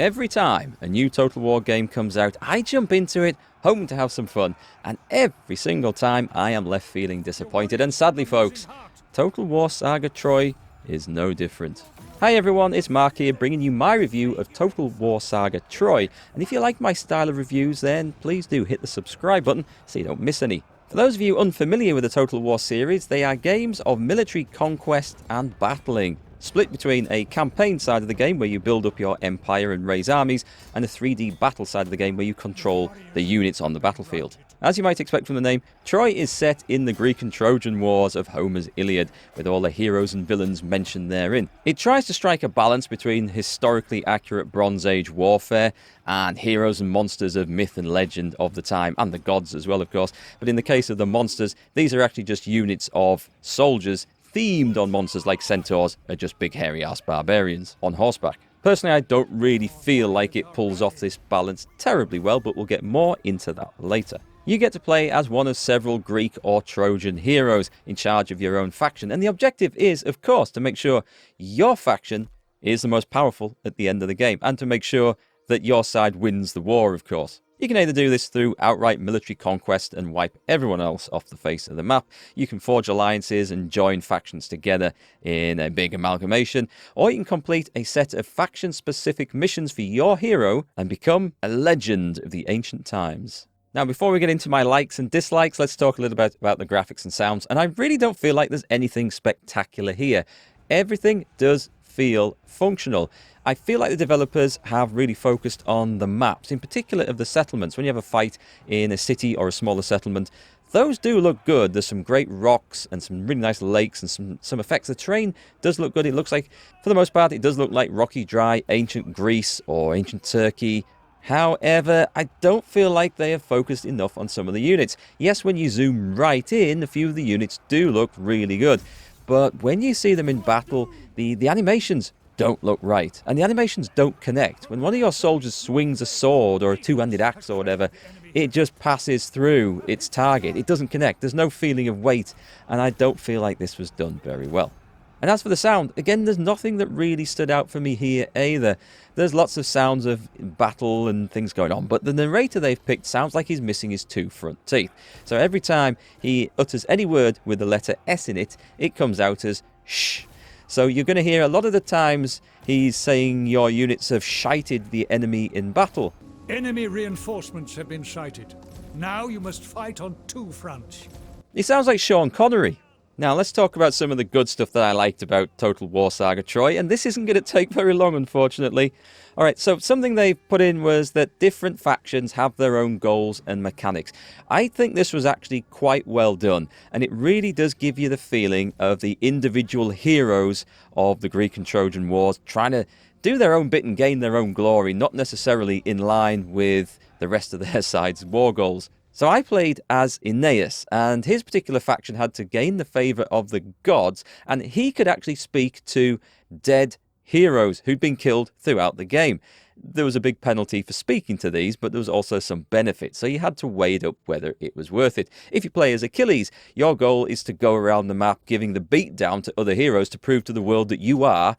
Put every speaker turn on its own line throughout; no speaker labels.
Every time a new Total War game comes out, I jump into it, hoping to have some fun, and every single time I am left feeling disappointed. And sadly, folks, Total War Saga Troy is no different. Hi everyone, it's Mark here, bringing you my review of Total War Saga Troy. And if you like my style of reviews, then please do hit the subscribe button so you don't miss any. For those of you unfamiliar with the Total War series, they are games of military conquest and battling, split between a campaign side of the game where you build up your empire and raise armies, and a 3D battle side of the game where you control the units on the battlefield. As you might expect from the name, Troy is set in the Greek and Trojan wars of Homers Iliad, with all the heroes and villains mentioned therein. It tries to strike a balance between historically accurate Bronze Age warfare and heroes and monsters of myth and legend of the time, and the gods as well, of course. But in the case of the monsters, these are actually just units of soldiers themed on monsters like centaurs are just big hairy-ass barbarians on horseback. Personally, I don't really feel like it pulls off this balance terribly well, but we'll get more into that later. You get to play as one of several Greek or Trojan heroes in charge of your own faction, and the objective is, of course, to make sure your faction is the most powerful at the end of the game, and to make sure that your side wins the war, of course. You can either do this through outright military conquest and wipe everyone else off the face of the map. You can forge alliances and join factions together in a big amalgamation. Or you can complete a set of faction-specific missions for your hero and become a legend of the ancient times. Now, before we get into my likes and dislikes, let's talk a little bit about the graphics and sounds. And I really don't feel like there's anything spectacular here. Everything does feel functional. I feel like the developers have really focused on the maps, in particular of the settlements. When you have a fight in a city or a smaller settlement, those do look good. There's some great rocks and some really nice lakes and some effects. The terrain does look good. It looks like, for the most part, it does look like rocky, dry, ancient Greece or ancient Turkey. However, I don't feel like they have focused enough on some of the units. Yes, when you zoom right in, a few of the units do look really good. But when you see them in battle, the animations don't look right. And the animations don't connect. When one of your soldiers swings a sword or a two-handed axe or whatever, it just passes through its target. It doesn't connect. There's no feeling of weight. And I don't feel like this was done very well. And as for the sound, again, there's nothing that really stood out for me here either. There's lots of sounds of battle and things going on, but the narrator they've picked sounds like he's missing his two front teeth. So every time he utters any word with the letter S in it, it comes out as shh. So you're going to hear a lot of the times he's saying your units have shited the enemy in battle.
Enemy reinforcements have been sighted. Now you must fight on two fronts.
He sounds like Sean Connery. Now, let's talk about some of the good stuff that I liked about Total War Saga Troy, and this isn't going to take very long, unfortunately. Alright, so something they put in was that different factions have their own goals and mechanics. I think this was actually quite well done, and it really does give you the feeling of the individual heroes of the Greek and Trojan Wars trying to do their own bit and gain their own glory, not necessarily in line with the rest of their side's war goals. So I played as Aeneas, and his particular faction had to gain the favour of the gods, and he could actually speak to dead heroes who'd been killed throughout the game. There was a big penalty for speaking to these, but there was also some benefit, so you had to weigh it up whether it was worth it. If you play as Achilles, your goal is to go around the map giving the beat down to other heroes to prove to the world that you are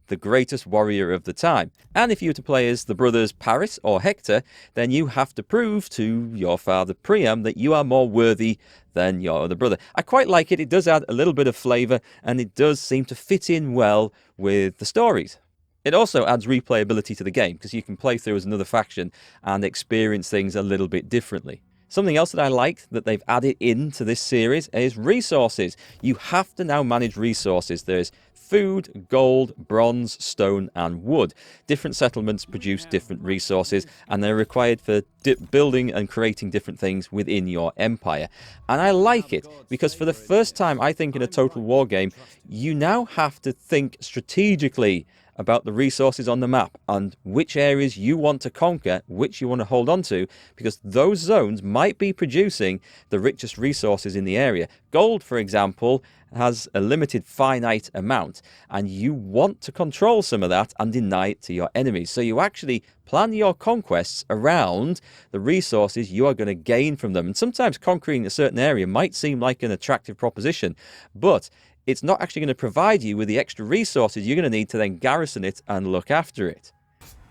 the greatest warrior of the time. And if you were to play as the brothers Paris or Hector, then you have to prove to your father Priam that you are more worthy than your other brother. I quite like it. It does add a little bit of flavour, and it does seem to fit in well with the stories. It also adds replayability to the game, because you can play through as another faction and experience things a little bit differently. Something else that I liked that they've added into this series is resources. You have to now manage resources. There's food, gold, bronze, stone and wood. Different settlements produce different resources, and they're required for building and creating different things within your empire. And I like it because for the first time, I think, in a Total War game, you now have to think strategically about the resources on the map and which areas you want to conquer, which you want to hold on to, because those zones might be producing the richest resources in the area. Gold, for example, has a limited finite amount, and you want to control some of that and deny it to your enemies. So you actually plan your conquests around the resources you are going to gain from them. And sometimes conquering a certain area might seem like an attractive proposition, but it's not actually going to provide you with the extra resources you're going to need to then garrison it and look after it.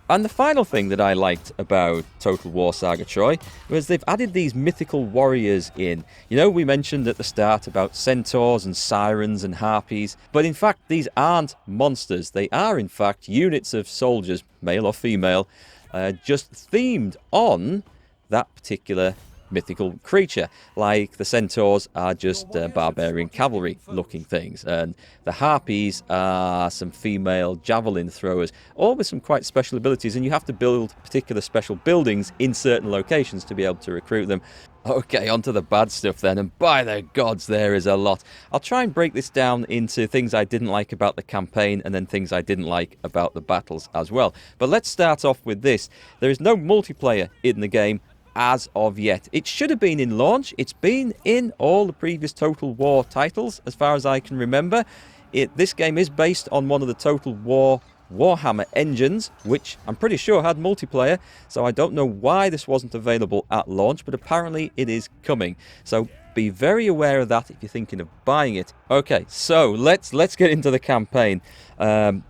And the final thing that I liked about Total War Saga Troy was they've added these mythical warriors in. You know, we mentioned at the start about centaurs and sirens and harpies, but in fact these aren't monsters. They are in fact units of soldiers, male or female, just themed on that particular mythical creature. Like the centaurs are just barbarian cavalry looking things, and the harpies are some female javelin throwers, all with some quite special abilities, and you have to build particular special buildings in certain locations to be able to recruit them. Okay, on to the bad stuff then, and by the gods there is a lot. I'll try and break this down into things I didn't like about the campaign and then things I didn't like about the battles as well. But let's start off with this. There is no multiplayer in the game as of yet. It should have been in launch. It's been in all the previous Total War titles as far as I can remember. This game is based on one of the Total War Warhammer engines, which I'm pretty sure had multiplayer, so I don't know why this wasn't available at launch, but apparently it is coming. So be very aware of that if you're thinking of buying it. Okay, so let's get into the campaign.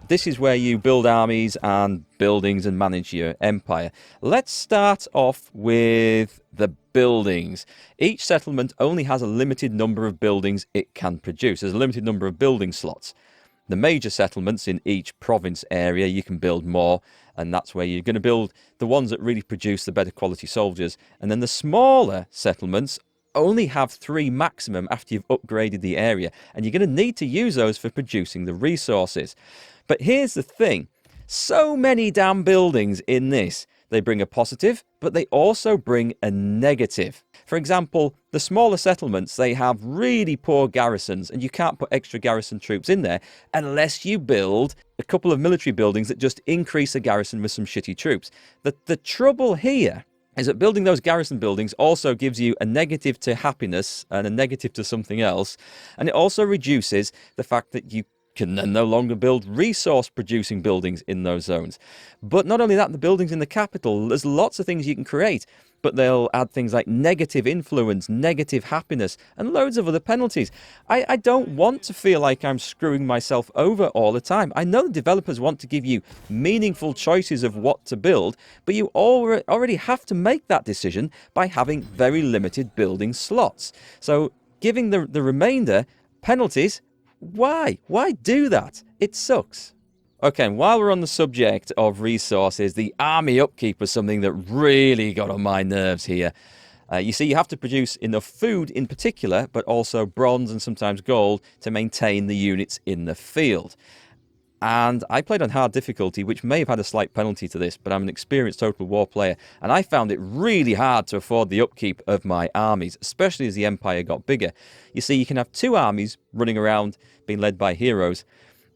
This is where you build armies and buildings and manage your empire. Let's start off with the buildings. Each settlement only has a limited number of buildings it can produce. There's a limited number of building slots. The major settlements in each province area, you can build more, and that's where you're going to build the ones that really produce the better quality soldiers. And then the smaller settlements only have 3 maximum after you've upgraded the area, and you're going to need to use those for producing the resources. But here's the thing, so many damn buildings in this. They bring a positive, but they also bring a negative. For example, the smaller settlements, they have really poor garrisons, and you can't put extra garrison troops in there unless you build a couple of military buildings that just increase the garrison with some shitty troops. The trouble here is that building those garrison buildings also gives you a negative to happiness and a negative to something else, and it also reduces the fact that you can then no longer build resource-producing buildings in those zones. But not only that, the buildings in the capital, there's lots of things you can create, but they'll add things like negative influence, negative happiness, and loads of other penalties. I don't want to feel like I'm screwing myself over all the time. I know the developers want to give you meaningful choices of what to build, but you already have to make that decision by having very limited building slots. So giving the remainder penalties, why? Why do that? It sucks. Okay, and while we're on the subject of resources, the army upkeep was something that really got on my nerves here. You see, you have to produce enough food in particular, but also bronze and sometimes gold to maintain the units in the field. And I played on hard difficulty, which may have had a slight penalty to this, but I'm an experienced Total War player, and I found it really hard to afford the upkeep of my armies, especially as the Empire got bigger. You see, you can have 2 armies running around being led by heroes,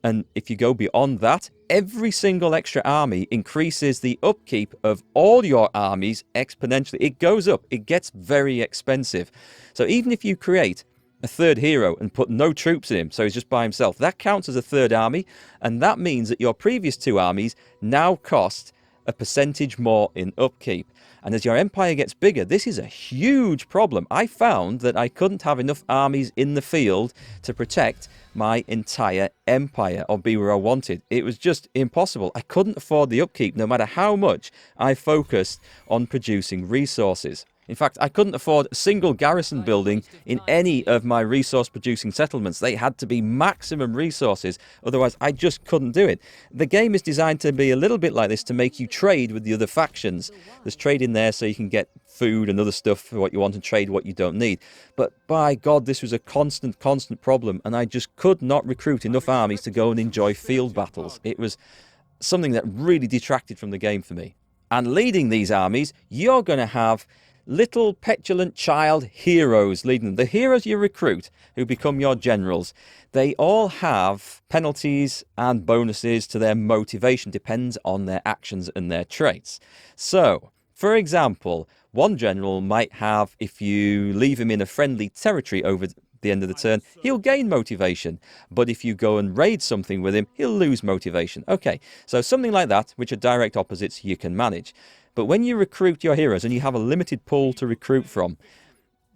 and if you go beyond that, every single extra army increases the upkeep of all your armies exponentially. It goes up. It gets very expensive. So even if you create a 3rd hero and put no troops in him, so he's just by himself, that counts as a 3rd army, and that means that your previous 2 armies now cost a percentage more in upkeep. And as your empire gets bigger, this is a huge problem. I found that I couldn't have enough armies in the field to protect my entire empire or be where I wanted. It was just impossible. I couldn't afford the upkeep no matter how much I focused on producing resources. In fact, I couldn't afford a single garrison building in any of my resource-producing settlements. They had to be maximum resources, otherwise I just couldn't do it. The game is designed to be a little bit like this to make you trade with the other factions. There's trade in there so you can get food and other stuff for what you want and trade what you don't need. But by God, this was a constant problem, and I just could not recruit enough armies to go and enjoy field battles. It was something that really detracted from the game for me. And leading these armies, you're going to have little petulant child heroes leading them. The heroes you recruit who become your generals, they all have penalties and bonuses to their motivation, depends on their actions and their traits. So, for example, one general might have, if you leave him in a friendly territory over the end of the turn, he'll gain motivation. But if you go and raid something with him, he'll lose motivation. Okay, so something like that, which are direct opposites, you can manage. But when you recruit your heroes and you have a limited pool to recruit from,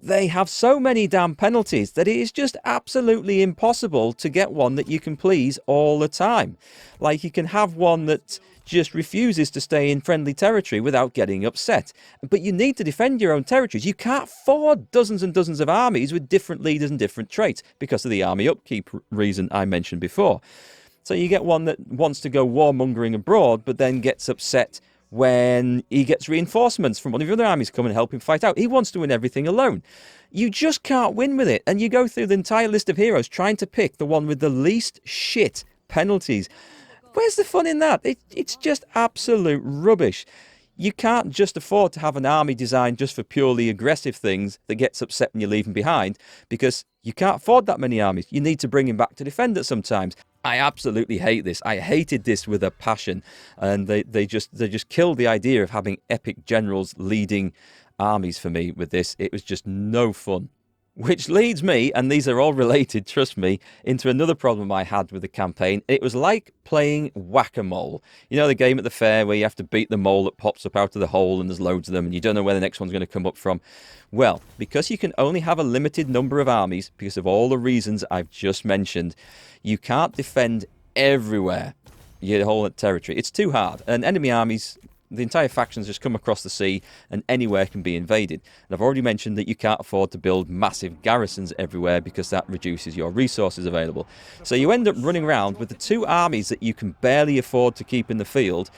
they have so many damn penalties that it is just absolutely impossible to get one that you can please all the time. Like, you can have one that just refuses to stay in friendly territory without getting upset. But you need to defend your own territories. You can't afford dozens and dozens of armies with different leaders and different traits because of the army upkeep reason I mentioned before. So you get one that wants to go warmongering abroad, but then gets upset when he gets reinforcements from one of the other armies come and help him fight out. He wants to win everything alone. You just can't win with it. And you go through the entire list of heroes trying to pick the one with the least shit penalties. Where's the fun in that? It's just absolute rubbish. You can't just afford to have an army designed just for purely aggressive things that gets upset when you leave him behind, because you can't afford that many armies. You need to bring him back to defend it sometimes. I absolutely hate this. I hated this with a passion, and they just killed the idea of having epic generals leading armies for me with this. It was just no fun. Which leads me, and these are all related, trust me, into another problem I had with the campaign. It was like playing whack-a-mole. You know, the game at the fair where you have to beat the mole that pops up out of the hole and there's loads of them and you don't know where the next one's going to come up from. Well, because you can only have a limited number of armies, because of all the reasons I've just mentioned, you can't defend everywhere, your whole territory. It's too hard. And enemy armies, the entire factions just come across the sea and anywhere can be invaded. And I've already mentioned that you can't afford to build massive garrisons everywhere because that reduces your resources available. So you end up running around with the two armies that you can barely afford to keep in the field,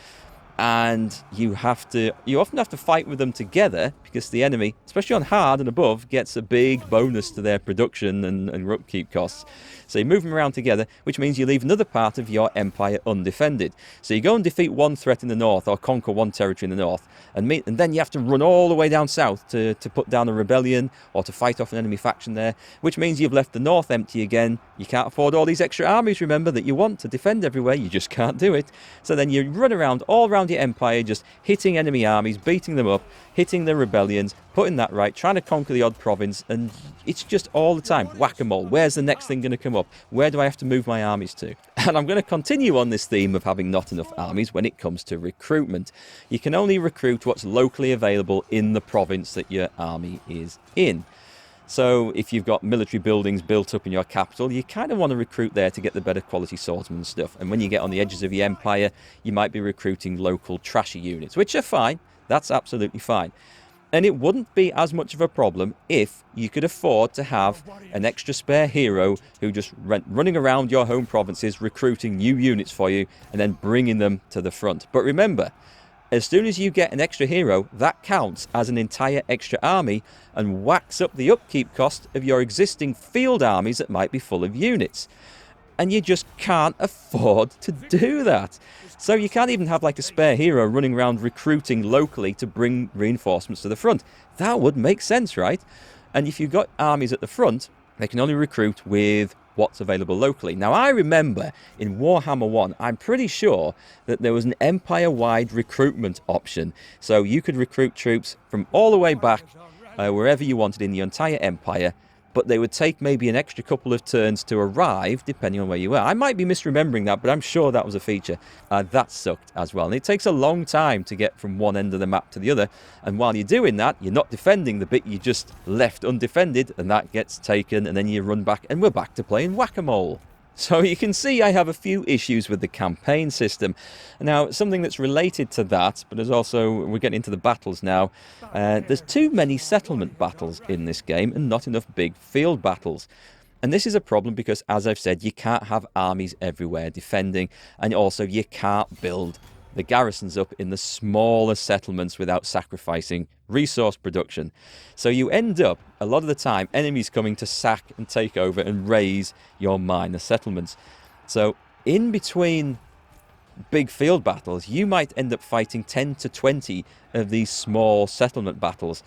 and you often have to fight with them together because the enemy, especially on hard and above, gets a big bonus to their production and upkeep costs. So you move them around together, which means you leave another part of your empire undefended. So you go and defeat one threat in the north, or conquer one territory in the north, and then you have to run all the way down south to put down a rebellion or to fight off an enemy faction there, which means you've left the north empty again. You can't afford all these extra armies, remember, that you want to defend everywhere. You just can't do it. So then you run around all around your empire, just hitting enemy armies, beating them up, hitting the rebellions, putting that right, trying to conquer the odd province, and it's just all the time whack-a-mole. Where's the next thing going to come up? Where do I have to move my armies to? And I'm going to continue on this theme of having not enough armies when it comes to recruitment. You can only recruit what's locally available in the province that your army is in. So if you've got military buildings built up in your capital, you kind of want to recruit there to get the better quality swordsmen and stuff. And when you get on the edges of your empire, you might be recruiting local trashy units, which are fine. That's absolutely fine. And it wouldn't be as much of a problem if you could afford to have an extra spare hero who just running around your home provinces, recruiting new units for you, and then bringing them to the front. But remember, as soon as you get an extra hero, that counts as an entire extra army and whacks up the upkeep cost of your existing field armies that might be full of units. And you just can't afford to do that. So you can't even have like a spare hero running around recruiting locally to bring reinforcements to the front. That would make sense, right? And if you've got armies at the front, they can only recruit with what's available locally. Now, I remember in Warhammer 1, I'm pretty sure that there was an empire-wide recruitment option. So you could recruit troops from all the way back, wherever you wanted in the entire empire, but they would take maybe an extra couple of turns to arrive, depending on where you were. I might be misremembering that, but I'm sure that was a feature. That sucked as well. And it takes a long time to get from one end of the map to the other. And while you're doing that, you're not defending the bit you just left undefended, and that gets taken, and then you run back, and we're back to playing whack-a-mole. So you can see I have a few issues with the campaign system. Now, something that's related to that, but there's also, we're getting into the battles now, there's too many settlement battles in this game and not enough big field battles. And this is a problem because, as I've said, you can't have armies everywhere defending, and also you can't build the garrisons up in the smaller settlements without sacrificing resource production. So you end up, a lot of the time, enemies coming to sack and take over and raise your minor settlements. So in between big field battles, you might end up fighting 10 to 20 of these small settlement battles.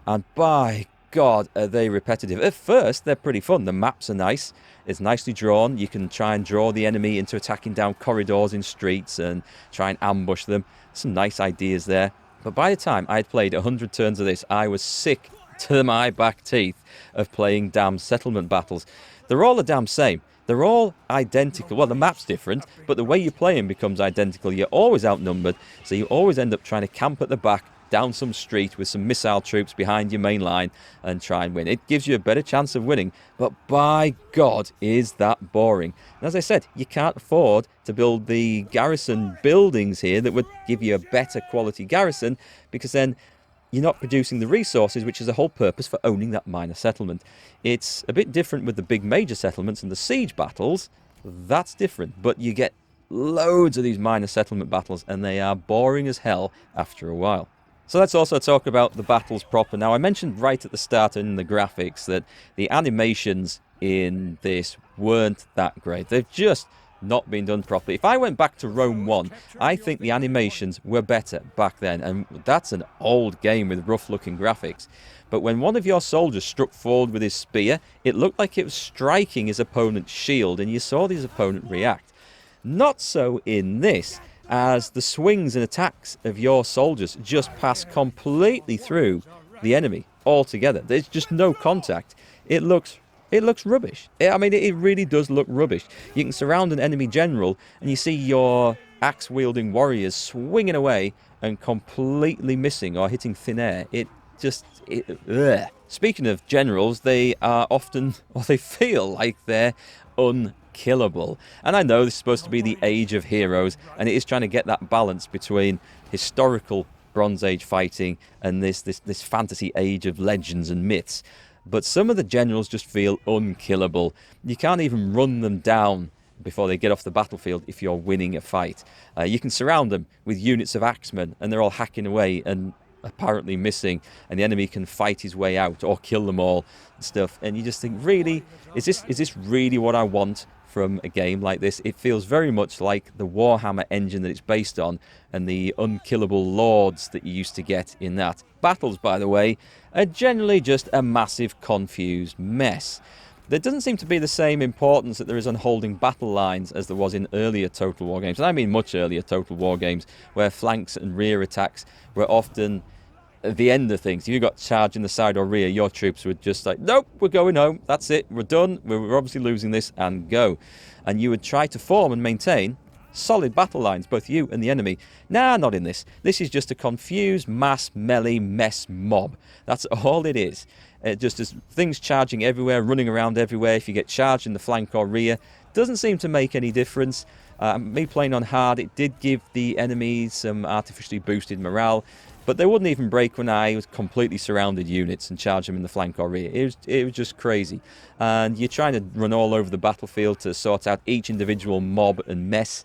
And by God, are they repetitive. At first, they're pretty fun. The maps are nice. It's nicely drawn. You can try and draw the enemy into attacking down corridors in streets and try and ambush them. Some nice ideas there. But by the time I had played 100 turns of this, I was sick to my back teeth of playing damn settlement battles. They're all the damn same. They're all identical. Well, the map's different, but the way you play them becomes identical. You're always outnumbered, so you always end up trying to camp at the back, down some street with some missile troops behind your main line and try and win. It gives you a better chance of winning, but by God, is that boring. And as I said, you can't afford to build the garrison buildings here that would give you a better quality garrison, because then you're not producing the resources, which is the whole purpose for owning that minor settlement. It's a bit different with the big major settlements and the siege battles. That's different, but you get loads of these minor settlement battles, and they are boring as hell after a while. So let's also talk about the battles proper. Now, I mentioned right at the start in the graphics that the animations in this weren't that great. They've just not been done properly. If I went back to Rome 1, I think the animations were better back then, and that's an old game with rough-looking graphics. But when one of your soldiers struck forward with his spear, it looked like it was striking his opponent's shield, and you saw his opponent react. Not so in this, as the swings and attacks of your soldiers just pass completely through the enemy altogether. There's just no contact. It looks rubbish. I mean, it really does look rubbish. You can surround an enemy general and you see your axe-wielding warriors swinging away and completely missing or hitting thin air. Ugh. Speaking of generals, they are often, or they feel like they're unkillable. And I know this is supposed to be the age of heroes, and it is trying to get that balance between historical Bronze Age fighting and this fantasy age of legends and myths. But some of the generals just feel unkillable. You can't even run them down before they get off the battlefield if you're winning a fight. You can surround them with units of axemen, and they're all hacking away and apparently missing, and the enemy can fight his way out or kill them all and stuff. And you just think, really, is this really what I want from a game like this? It feels very much like the Warhammer engine that it's based on, and the unkillable lords that you used to get in that. Battles, by the way, are generally just a massive confused mess. There doesn't seem to be the same importance that there is on holding battle lines as there was in earlier Total War games. And I mean much earlier Total War games, where flanks and rear attacks were often at the end of things. If you got charged in the side or rear, your troops were just like, nope, we're going home, that's it, we're done, we're obviously losing this, and go. And you would try to form and maintain solid battle lines, both you and the enemy. Nah, not in this. This is just a confused mass melee mess mob. That's all it is. Just as things charging everywhere, running around everywhere. If you get charged in the flank or rear, doesn't seem to make any difference. Me playing on hard, it did give the enemies some artificially boosted morale, but they wouldn't even break when I was completely surrounded units and charge them in the flank or rear. It was just crazy. And you're trying to run all over the battlefield to sort out each individual mob and mess.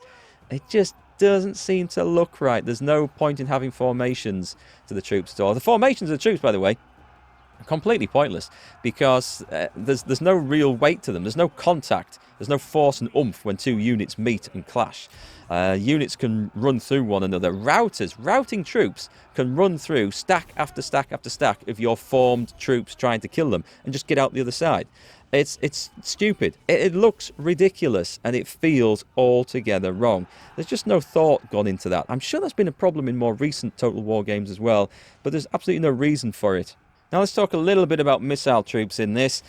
It just doesn't seem to look right. There's no point in having formations to the troops at all. The formations of the troops, by the way, are completely pointless, because there's no real weight to them. There's no contact. There's no force and oomph when two units meet and clash. Units can run through one another. Routing troops can run through stack after stack after stack of your formed troops trying to kill them and just get out the other side. It's stupid. It looks ridiculous, and it feels altogether wrong. There's just no thought gone into that. I'm sure that's been a problem in more recent Total War games as well, but there's absolutely no reason for it. Now let's talk a little bit about missile troops in this.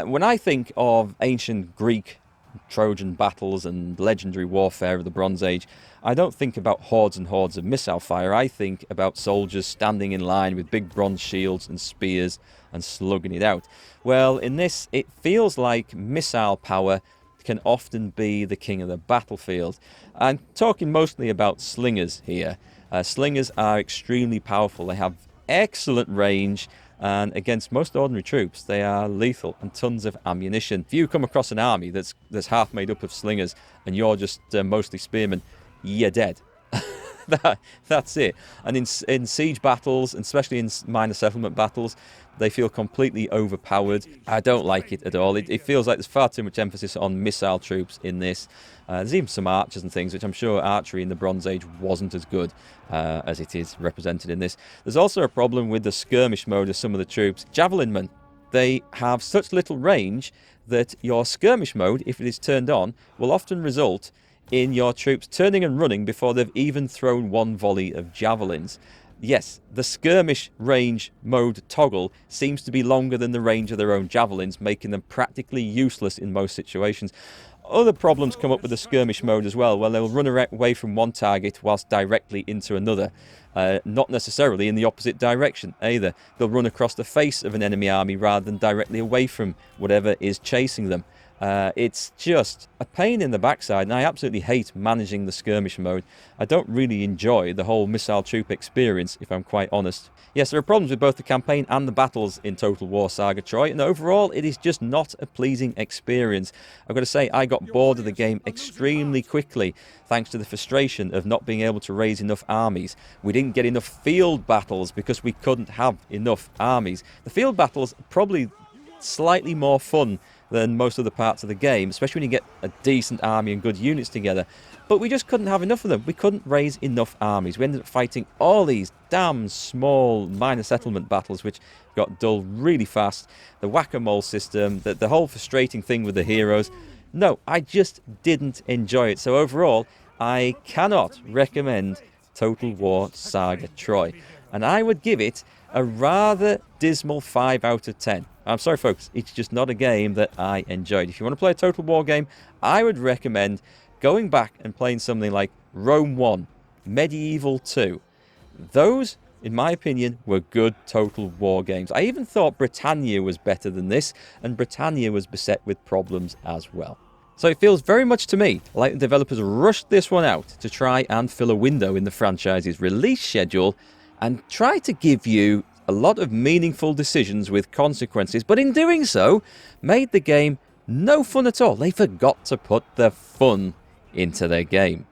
When I think of ancient Greek-Trojan battles and legendary warfare of the Bronze Age, I don't think about hordes and hordes of missile fire. I think about soldiers standing in line with big bronze shields and spears and slugging it out. Well, in this, it feels like missile power can often be the king of the battlefield. I'm talking mostly about slingers here. Slingers are extremely powerful. They have excellent range, and against most ordinary troops, they are lethal and tons of ammunition. If you come across an army that's half made up of slingers and you're just mostly spearmen, you're dead. That's it. And in siege battles, and especially in minor settlement battles, they feel completely overpowered. I don't like it at all. It feels like there's far too much emphasis on missile troops in this. There's even some archers and things, which I'm sure archery in the Bronze Age wasn't as good as it is represented in this. There's also a problem with the skirmish mode of some of the troops. Javelin men, they have such little range that your skirmish mode, if it is turned on, will often result in your troops turning and running before they've even thrown one volley of javelins. Yes, the skirmish range mode toggle seems to be longer than the range of their own javelins, making them practically useless in most situations. Other problems come up with the skirmish mode as well, where they'll run away from one target whilst directly into another. Not necessarily in the opposite direction either. They'll run across the face of an enemy army rather than directly away from whatever is chasing them. It's just a pain in the backside, and I absolutely hate managing the skirmish mode. I don't really enjoy the whole missile troop experience, if I'm quite honest. Yes, there are problems with both the campaign and the battles in Total War Saga Troy, and overall it is just not a pleasing experience. I've got to say, I got bored of the game extremely quickly, thanks to the frustration of not being able to raise enough armies. We didn't get enough field battles because we couldn't have enough armies. The field battles are probably slightly more fun than most other parts of the game, especially when you get a decent army and good units together. But we just couldn't have enough of them. We couldn't raise enough armies. We ended up fighting all these damn small minor settlement battles, which got dull really fast. The whack-a-mole system, the whole frustrating thing with the heroes. No, I just didn't enjoy it. So overall, I cannot recommend Total War Saga Troy. And I would give it a rather dismal 5 out of 10. I'm sorry folks, it's just not a game that I enjoyed. If you want to play a Total War game, I would recommend going back and playing something like Rome 1, Medieval 2. Those, in my opinion, were good Total War games. I even thought Britannia was better than this, and Britannia was beset with problems as well. So it feels very much to me like the developers rushed this one out to try and fill a window in the franchise's release schedule and try to give you a lot of meaningful decisions with consequences, but in doing so, made the game no fun at all. They forgot to put the fun into their game.